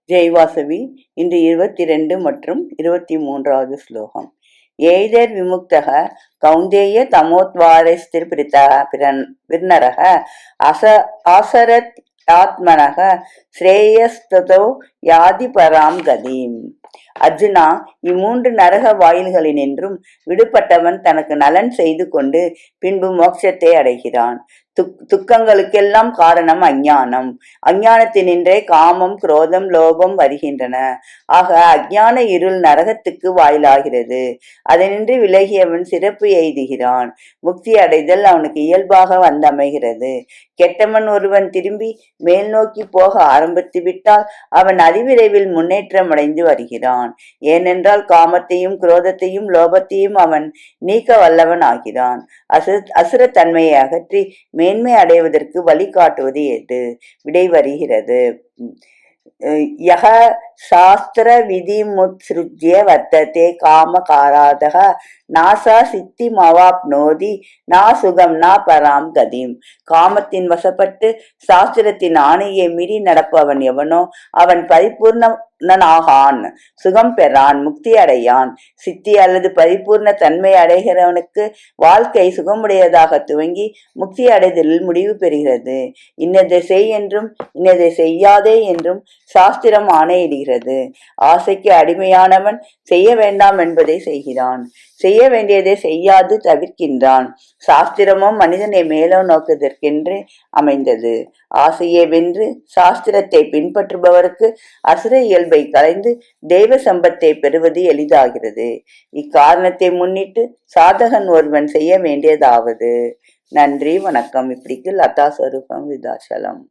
ஜெய் வாசவி. இன்று 22 மற்றும் 23வது ஸ்லோகம். ஏய்தர் விமுக்தக கௌந்தேய தமோத்வாரைஸ்திர் பிர்நரக ஆசரத் ஆத்மனக ஸ்ரேயஸ்ததோ யாதி பராம் கதீம். அர்ஜுனா, இம்மூன்று நரக வாயில்களினின்றும் விடுபட்டவன் தனக்கு நலன் செய்து கொண்டு பின்பு மோட்சத்தை அடைகிறான். துக்கங்களுக்கெல்லாம் காரணம் அஞ்ஞானம். அஞ்ஞானத்தினின்றே காமம், குரோதம், லோபம் வருகின்றன. ஆக அஞ்ஞான இருள் நரகத்துக்கு வாயிலாகிறது. அதனின்று விலகியவன் சிறப்பு எய்துகிறான். முக்தி அடைதல் அவனுக்கு இயல்பாக வந்தமைகிறது. கெட்டவன் ஒருவன் திரும்பி மேல் நோக்கி போக ஆரம்பித்து விட்டால் அவன் அதிவிரைவில் முன்னேற்றம் அடைந்து வருகிறான். ஏனென்றால் காமத்தையும் குரோதத்தையும் லோபத்தையும் அவன் நீக்க வல்லவன் ஆகிறான். அசுரத்தன்மையை அகற்றி மேன்மை அடைவதற்கு வழிகாட்டுவது எது? விடை வருகிறது. யக சாஸ்திர விதிமுத்ஸ்ருஜ்ய வர்த்ததே காமகாராதக நாசா சித்தி மவாப்னோதி நா சுகம் நா பராம் கதிம். காமத்தின் வசப்பட்டு சாஸ்திரத்தின் ஆணையை மீறி நடப்பவன் எவனோ அவன் பரிபூர்ணனாகான், சுகம் பெறான், முக்தி அடையான். சித்தி அல்லது பரிபூர்ண தன்மை அடைகிறவனுக்கு வாழ்க்கை சுகமுடையதாக துவங்கி முக்தி அடைதலில் முடிவு பெறுகிறது. இன்னதை செய் என்றும் இன்னதை செய்யாதே என்றும் சாஸ்திரம் ஆணையிடுகிறது. ஆசைக்கு அடிமையானவன் செய்ய வேண்டாம் என்பதை செய்கிறான், செய்ய வேண்டியதை செய்யாது தவிர்க்கின்றான். சாஸ்திரமும் மனிதனை மேலோ நோக்குவதற்கென்று அமைந்தது. ஆசையை வென்று சாஸ்திரத்தை பின்பற்றுபவருக்கு அசுர இயல்பை களைந்து தெய்வ சம்பத்தை பெறுவது எளிதாகிறது. இக்காரணத்தை முன்னிட்டு சாதகன் ஒருவன் செய்ய வேண்டியதாவது. நன்றி, வணக்கம். இப்படிக்கு லதா ஸ்வரூபம் விருத்தாச்சலம்.